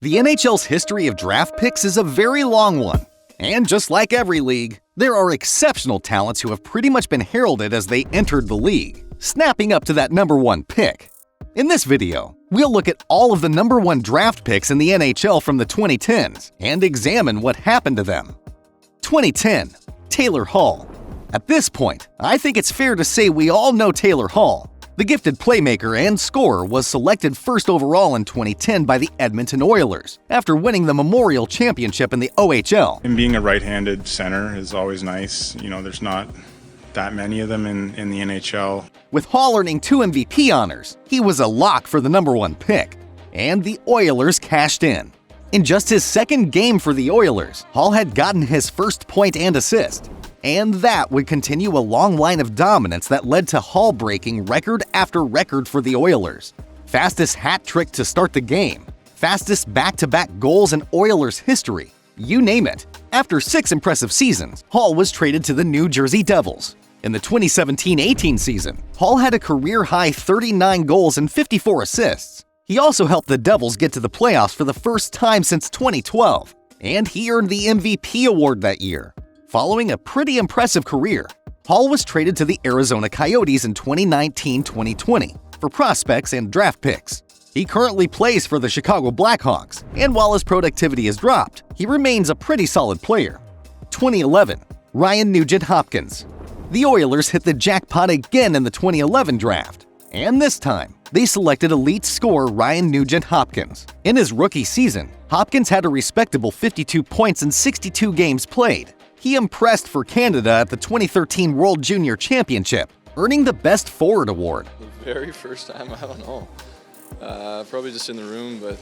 The NHL's history of draft picks is a very long one. And just like every league, there are exceptional talents who have pretty much been heralded as they entered the league, snapping up to that number one pick. In this video, we'll look at all of the number one draft picks in the NHL from the 2010s and examine what happened to them. 2010, Taylor Hall. At this point, I think it's fair to say we all know Taylor Hall. The gifted playmaker and scorer was selected first overall in 2010 by the Edmonton Oilers after winning the Memorial Championship in the OHL. And being a right-handed center is always nice. There's not that many of them in the NHL. With Hall earning 2 MVP honors, he was a lock for the number one pick, and the Oilers cashed in. In just his second game for the Oilers, Hall had gotten his first point and assist. And that would continue a long line of dominance that led to Hall breaking record after record for the Oilers. Fastest hat trick to start the game, fastest back-to-back goals in Oilers history, you name it. After 6 impressive seasons, Hall was traded to the New Jersey Devils. In the 2017-18 season, Hall had a career-high 39 goals and 54 assists. He also helped the Devils get to the playoffs for the first time since 2012, and he earned the MVP award that year. Following a pretty impressive career, Hall was traded to the Arizona Coyotes in 2019-2020 for prospects and draft picks. He currently plays for the Chicago Blackhawks, and while his productivity has dropped, he remains a pretty solid player. 2011, Ryan NugentHopkins. The Oilers hit the jackpot again in the 2011 draft, and this time, they selected elite scorer Ryan NugentHopkins. In his rookie season, Hopkins had a respectable 52 points in 62 games played. He impressed for Canada at the 2013 World Junior Championship, earning the Best Forward award. The very first time, I don't know. Probably just in the room, but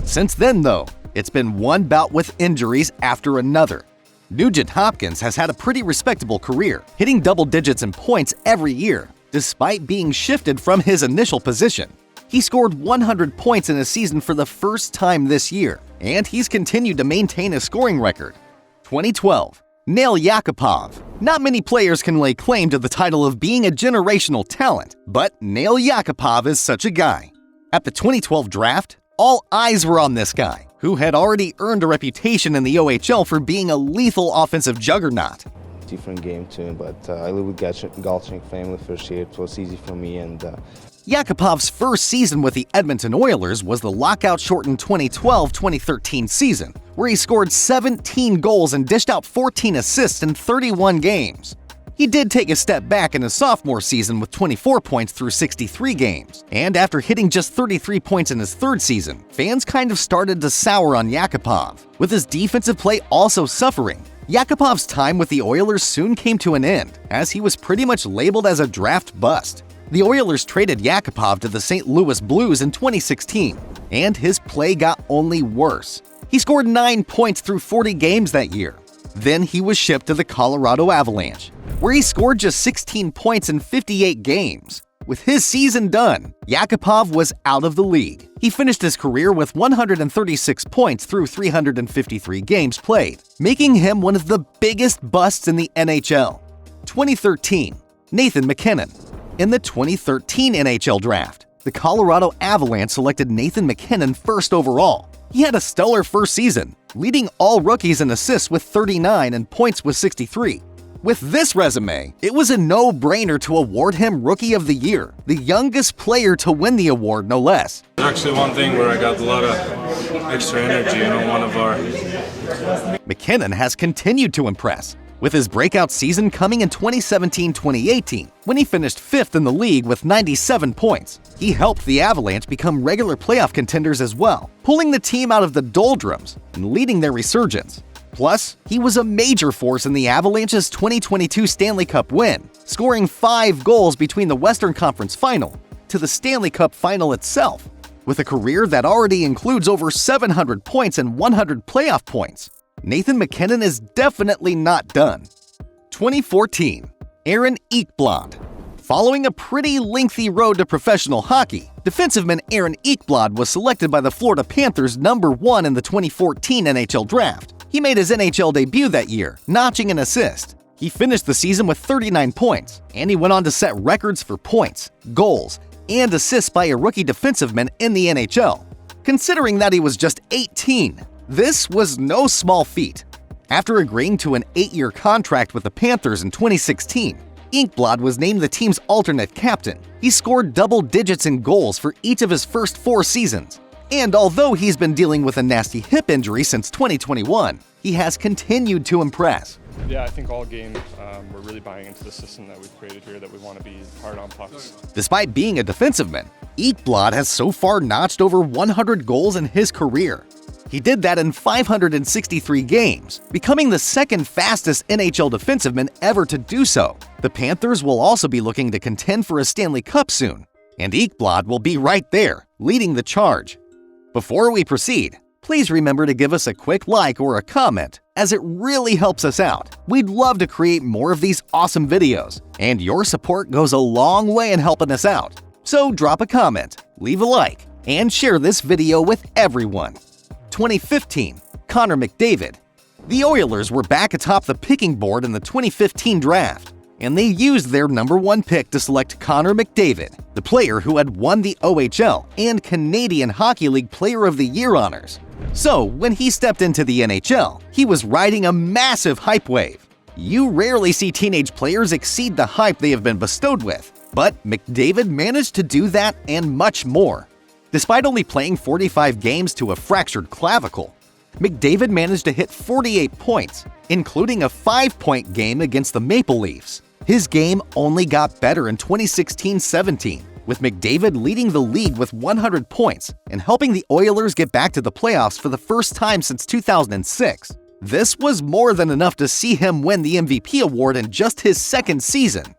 Since then, though, it's been one bout with injuries after another. NugentHopkins has had a pretty respectable career, hitting double digits in points every year, despite being shifted from his initial position. He scored 100 points in a season for the first time this year, and he's continued to maintain a scoring record. 2012, Nail Yakupov. Not many players can lay claim to the title of being a generational talent, but Nail Yakupov is such a guy. At the 2012 draft, all eyes were on this guy, who had already earned a reputation in the OHL for being a lethal offensive juggernaut. Different game too, but I live with Galchenyuk family first year. It was easy for me, and Yakupov's first season with the Edmonton Oilers was the lockout-shortened 2012-2013 season, where he scored 17 goals and dished out 14 assists in 31 games. He did take a step back in his sophomore season with 24 points through 63 games, and after hitting just 33 points in his third season, fans kind of started to sour on Yakupov, with his defensive play also suffering. Yakupov's time with the Oilers soon came to an end, as he was pretty much labeled as a draft bust. The Oilers traded Yakupov to the St. Louis Blues in 2016, and his play got only worse. He scored 9 points through 40 games that year. Then he was shipped to the Colorado Avalanche, where he scored just 16 points in 58 games. With his season done, Yakupov was out of the league. He finished his career with 136 points through 353 games played, making him one of the biggest busts in the NHL. 2013, Nathan MacKinnon. In the 2013 NHL Draft, the Colorado Avalanche selected Nathan MacKinnon first overall. He had a stellar first season, leading all rookies in assists with 39 and points with 63. With this resume, it was a no-brainer to award him Rookie of the Year, the youngest player to win the award, no less. There's actually one thing where I got a lot of extra energy, one of our... McKinnon has continued to impress, with his breakout season coming in 2017-2018, when he finished 5th in the league with 97 points. He helped the Avalanche become regular playoff contenders as well, pulling the team out of the doldrums and leading their resurgence. Plus, he was a major force in the Avalanche's 2022 Stanley Cup win, scoring 5 goals between the Western Conference Final to the Stanley Cup Final itself. With a career that already includes over 700 points and 100 playoff points, Nathan MacKinnon is definitely not done. 2014, Aaron Ekblad. Following a pretty lengthy road to professional hockey, defenseman Aaron Ekblad was selected by the Florida Panthers number 1 in the 2014 NHL Draft. He made his NHL debut that year, notching an assist. He finished the season with 39 points, and he went on to set records for points, goals, and assists by a rookie defenseman in the NHL. Considering that he was just 18, this was no small feat. After agreeing to an 8-year contract with the Panthers in 2016, Ekblad was named the team's alternate captain. He scored double digits in goals for each of his first 4 seasons. And although he's been dealing with a nasty hip injury since 2021, he has continued to impress. Yeah, I think all game we're really buying into the system that we've created here, that we want to be hard on pucks. Despite being a defenseman, Ekblad has so far notched over 100 goals in his career. He did that in 563 games, becoming the second fastest NHL defenseman ever to do so. The Panthers will also be looking to contend for a Stanley Cup soon, and Ekblad will be right there, leading the charge. Before we proceed, please remember to give us a quick like or a comment, as it really helps us out. We'd love to create more of these awesome videos, and your support goes a long way in helping us out. So drop a comment, leave a like, and share this video with everyone. 2015, Conor McDavid. The Oilers were back atop the picking board in the 2015 draft, and they used their #1 pick to select Conor McDavid, the player who had won the OHL and Canadian Hockey League Player of the Year honors. So, when he stepped into the NHL, he was riding a massive hype wave. You rarely see teenage players exceed the hype they have been bestowed with, but McDavid managed to do that and much more. Despite only playing 45 games to a fractured clavicle, McDavid managed to hit 48 points, including a 5-point game against the Maple Leafs. His game only got better in 2016-17, with McDavid leading the league with 100 points and helping the Oilers get back to the playoffs for the first time since 2006. This was more than enough to see him win the MVP award in just his second season.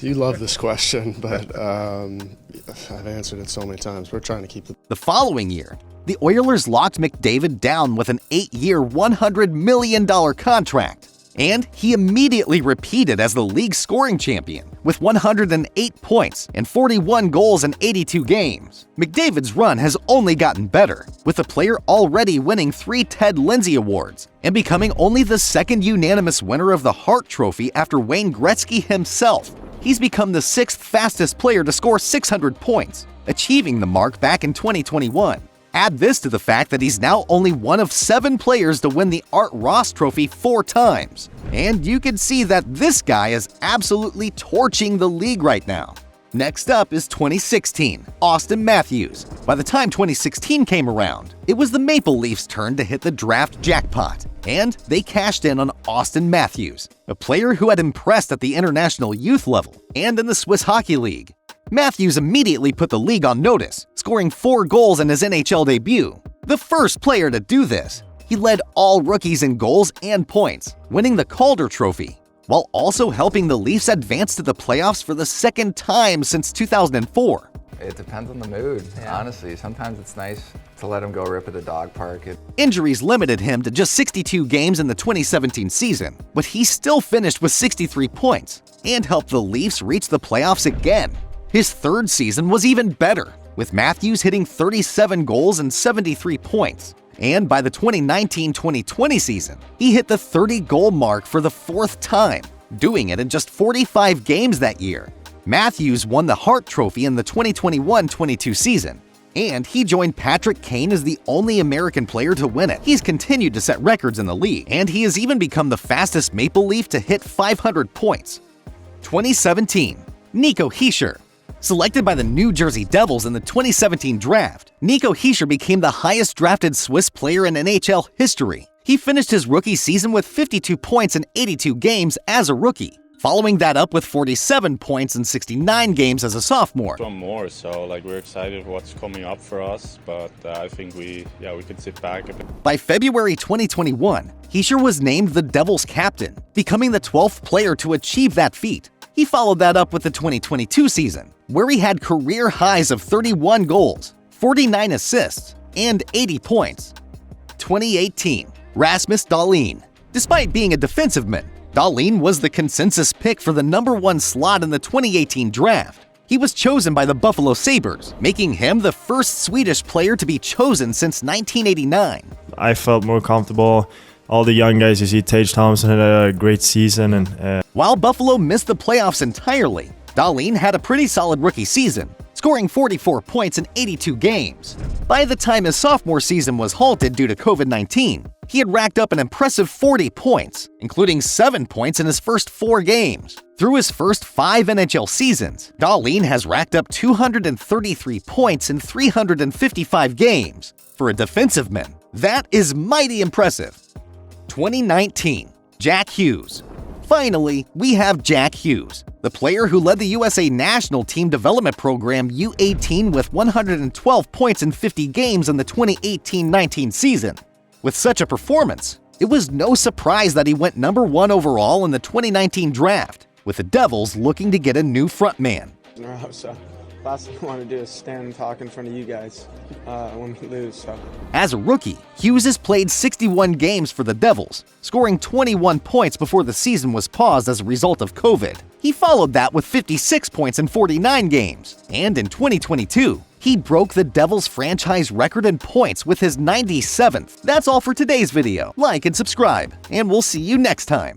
You love this question, but I've answered it so many times. We're trying to keep The following year, the Oilers locked McDavid down with an 8-year, $100 million contract, and he immediately repeated as the league scoring champion with 108 points and 41 goals in 82 games. McDavid's run has only gotten better, with the player already winning 3 Ted Lindsay Awards and becoming only the second unanimous winner of the Hart Trophy after Wayne Gretzky himself. He's become the 6th fastest player to score 600 points, achieving the mark back in 2021. Add this to the fact that he's now only one of 7 players to win the Art Ross Trophy 4 times. And you can see that this guy is absolutely torching the league right now. Next up is 2016, Austin Matthews. By the time 2016 came around, it was the Maple Leafs' turn to hit the draft jackpot, and they cashed in on Austin Matthews, a player who had impressed at the international youth level and in the Swiss Hockey League. Matthews immediately put the league on notice, scoring 4 goals in his NHL debut. The first player to do this, he led all rookies in goals and points, winning the Calder Trophy, while also helping the Leafs advance to the playoffs for the second time since 2004. It depends on the mood, honestly. Sometimes it's nice to let him go rip at the dog park. Injuries limited him to just 62 games in the 2017 season, but he still finished with 63 points and helped the Leafs reach the playoffs again. His third season was even better, with Matthews hitting 37 goals and 73 points. And by the 2019-2020 season, he hit the 30-goal mark for the 4th time, doing it in just 45 games that year. Matthews won the Hart Trophy in the 2021-22 season, and he joined Patrick Kane as the only American player to win it. He's continued to set records in the league, and he has even become the fastest Maple Leaf to hit 500 points. 2017, Nico Hischier. Selected by the New Jersey Devils in the 2017 draft, Nico Hischier became the highest drafted Swiss player in NHL history. He finished his rookie season with 52 points in 82 games as a rookie, following that up with 47 points in 69 games as a sophomore. One more, so we're excited for what's coming up for us, but I think we can sit back a bit. By February 2021, Hischier was named the Devils captain, becoming the 12th player to achieve that feat. He followed that up with the 2022 season, where he had career highs of 31 goals, 49 assists, and 80 points. 2018, Rasmus Dalene. Despite being a defensiveman, Dalene was the consensus pick for the #1 slot in the 2018 draft. He was chosen by the Buffalo Sabres, making him the first Swedish player to be chosen since 1989. I felt more comfortable. All the young guys, you see Tage Thompson had a great season. While Buffalo missed the playoffs entirely, Dalene had a pretty solid rookie season, scoring 44 points in 82 games. By the time his sophomore season was halted due to COVID-19, he had racked up an impressive 40 points, including 7 points in his first 4 games. Through his first 5 NHL seasons, Dalene has racked up 233 points in 355 games. For a defensiveman, that is mighty impressive. 2019, Jack Hughes. Finally, we have Jack Hughes, the player who led the USA national team development program U18 with 112 points in 50 games in the 2018-19 season. With such a performance, it was no surprise that he went number 1 overall in the 2019 draft, with the Devils looking to get a new frontman. So last thing I want to do is stand and talk in front of you guys when we lose. So. As a rookie, Hughes has played 61 games for the Devils, scoring 21 points before the season was paused as a result of COVID. He followed that with 56 points in 49 games, and in 2022, he broke the Devils franchise record in points with his 97th. That's all for today's video. Like and subscribe, and we'll see you next time.